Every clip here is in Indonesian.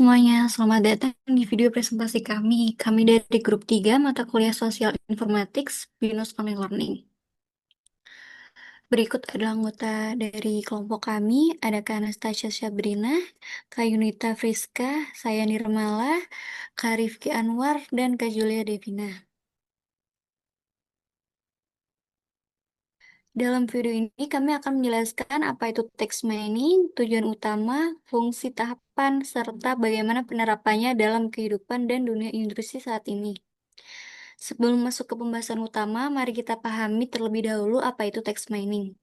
semuanya, selamat datang di video presentasi kami. Kami dari grup 3 mata kuliah Sosial Informatics, BINUS Online Learning. Berikut adalah anggota dari kelompok kami, ada Kak Anastasia Sabrina, Kak Yunita Friska, saya Nirmala, Kak Rifki Anwar, dan Kak Julia Devina. Dalam video ini kami akan menjelaskan apa itu text mining, tujuan utama, fungsi tahapan, serta bagaimana penerapannya dalam kehidupan dan dunia industri saat ini. Sebelum masuk ke pembahasan utama, mari kita pahami terlebih dahulu apa itu text mining.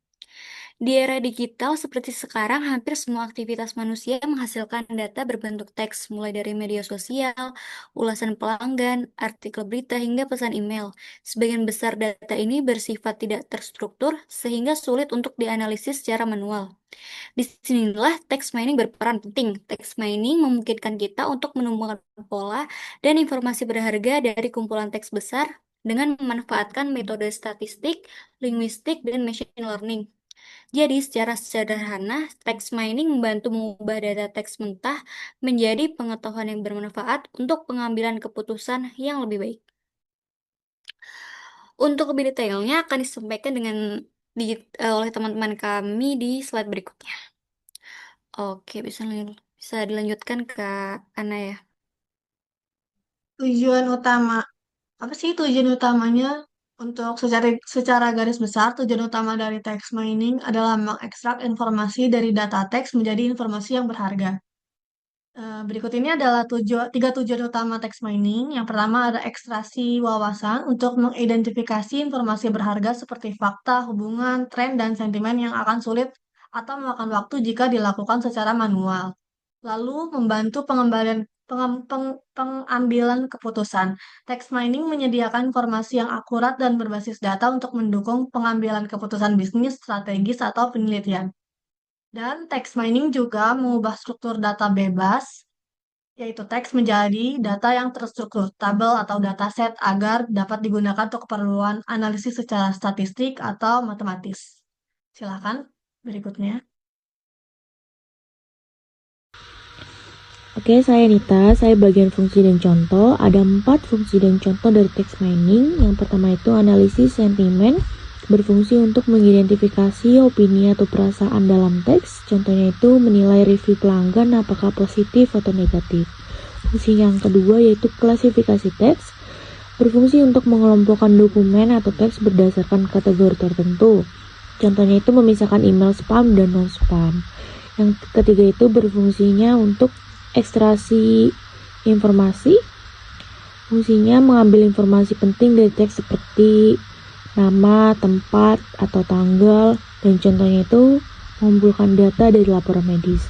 Di era digital seperti sekarang, hampir semua aktivitas manusia menghasilkan data berbentuk teks, mulai dari media sosial, ulasan pelanggan, artikel berita, hingga pesan email. Sebagian besar data ini bersifat tidak terstruktur, sehingga sulit untuk dianalisis secara manual. Disinilah text mining berperan penting. Text mining memungkinkan kita untuk menemukan pola dan informasi berharga dari kumpulan teks besar dengan memanfaatkan metode statistik, linguistik, dan machine learning. Jadi, secara sederhana, text mining membantu mengubah data teks mentah menjadi pengetahuan yang bermanfaat untuk pengambilan keputusan yang lebih baik. Untuk lebih detailnya akan disampaikan oleh teman-teman kami di slide berikutnya. Oke, bisa dilanjutkan Kak Ana ya. Tujuan utama, apa sih tujuan utamanya? Untuk secara garis besar, tujuan utama dari text mining adalah mengekstrak informasi dari data teks menjadi informasi yang berharga. Berikut ini adalah tiga tujuan utama text mining. Yang pertama ada ekstraksi wawasan untuk mengidentifikasi informasi berharga seperti fakta, hubungan, tren, dan sentimen yang akan sulit atau memakan waktu jika dilakukan secara manual. Lalu membantu pengambilan keputusan. Text mining menyediakan informasi yang akurat dan berbasis data untuk mendukung pengambilan keputusan bisnis, strategis, atau penelitian. Dan text mining juga mengubah struktur data bebas, yaitu teks menjadi data yang terstruktur, tabel atau dataset agar dapat digunakan untuk keperluan analisis secara statistik atau matematis. Silakan berikutnya. Oke, saya Nita. Saya bagian fungsi dan contoh. Ada 4 fungsi dan contoh dari text mining. Yang pertama itu analisis sentimen, berfungsi untuk mengidentifikasi opini atau perasaan dalam teks. Contohnya itu menilai review pelanggan apakah positif atau negatif. Fungsi yang kedua yaitu klasifikasi teks, berfungsi untuk mengelompokkan dokumen atau teks berdasarkan kategori tertentu. Contohnya itu memisahkan email spam dan non-spam. Yang ketiga itu berfungsinya untuk ekstraksi informasi. Fungsinya mengambil informasi penting dari teks seperti nama, tempat, atau tanggal, dan contohnya itu mengumpulkan data dari laporan medis.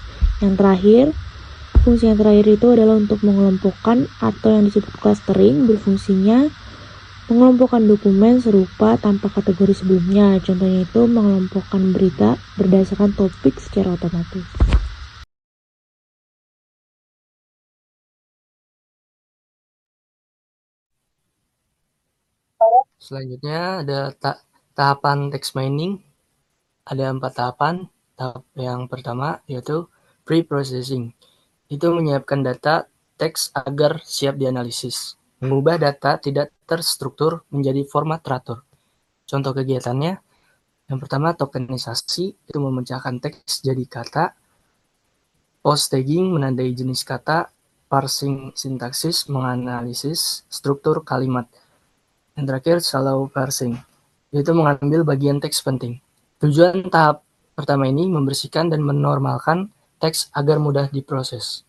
Fungsi yang terakhir itu adalah untuk mengelompokkan atau yang disebut clustering, berfungsinya mengelompokkan dokumen serupa tanpa kategori sebelumnya. Contohnya itu mengelompokkan berita berdasarkan topik secara otomatis. Selanjutnya ada tahapan text mining. Ada 4 tahapan. Tahap yang pertama yaitu pre-processing. Itu menyiapkan data teks agar siap dianalisis. Mengubah data tidak terstruktur menjadi format teratur. Contoh kegiatannya, yang pertama tokenisasi, itu memecahkan teks jadi kata. Post tagging menandai jenis kata. Parsing sintaksis menganalisis struktur kalimat. Yang terakhir, shallow parsing, yaitu mengambil bagian teks penting. Tujuan tahap pertama ini membersihkan dan menormalkan teks agar mudah diproses.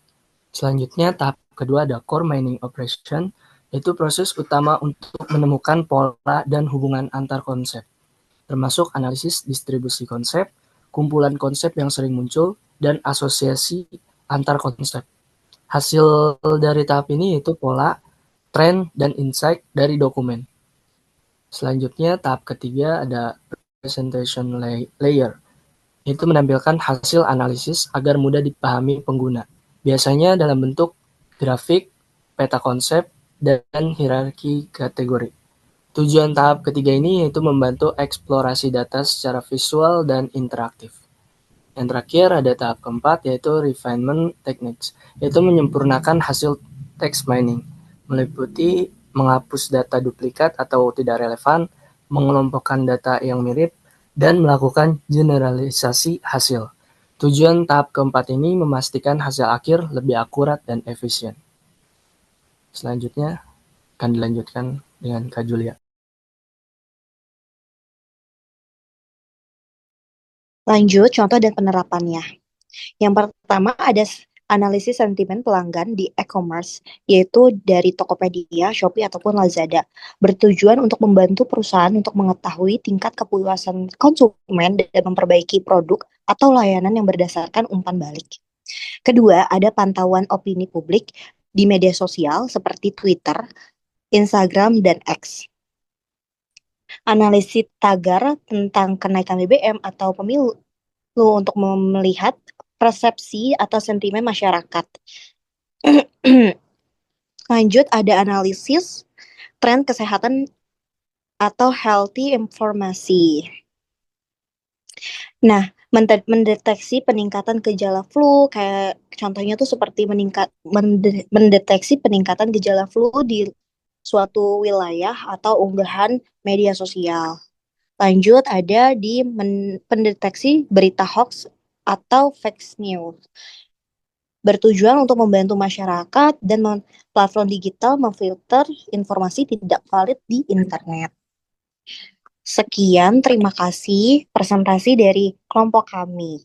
Selanjutnya, tahap kedua ada core mining operation, yaitu proses utama untuk menemukan pola dan hubungan antar konsep, termasuk analisis distribusi konsep, kumpulan konsep yang sering muncul, dan asosiasi antar konsep. Hasil dari tahap ini yaitu pola, tren, dan insight dari dokumen. Selanjutnya, tahap ketiga ada presentation layer, yaitu menampilkan hasil analisis agar mudah dipahami pengguna, biasanya dalam bentuk grafik, peta konsep, dan hierarki kategori. Tujuan tahap ketiga ini yaitu membantu eksplorasi data secara visual dan interaktif. Yang terakhir ada tahap keempat, yaitu refinement techniques, yaitu menyempurnakan hasil text mining, meliputi menghapus data duplikat atau tidak relevan, mengelompokkan data yang mirip, dan melakukan generalisasi hasil. Tujuan tahap keempat ini memastikan hasil akhir lebih akurat dan efisien. Selanjutnya akan dilanjutkan dengan Kak Julia. Lanjut, contoh dan penerapannya. Yang pertama ada analisis sentimen pelanggan di e-commerce, yaitu dari Tokopedia, Shopee, ataupun Lazada, bertujuan untuk membantu perusahaan untuk mengetahui tingkat kepuasan konsumen dan memperbaiki produk atau layanan yang berdasarkan umpan balik. Kedua, ada pantauan opini publik di media sosial seperti Twitter, Instagram, dan X. Analisis tagar tentang kenaikan BBM atau pemilu untuk melihat persepsi atau sentimen masyarakat. Lanjut, ada analisis tren kesehatan atau healthy informasi. Nah, mendeteksi peningkatan gejala flu, kayak contohnya tuh seperti mendeteksi peningkatan gejala flu di suatu wilayah atau unggahan media sosial. Lanjut, ada di pendeteksi berita hoax atau fake news, bertujuan untuk membantu masyarakat dan platform digital memfilter informasi tidak valid di internet. Sekian, terima kasih presentasi dari kelompok kami.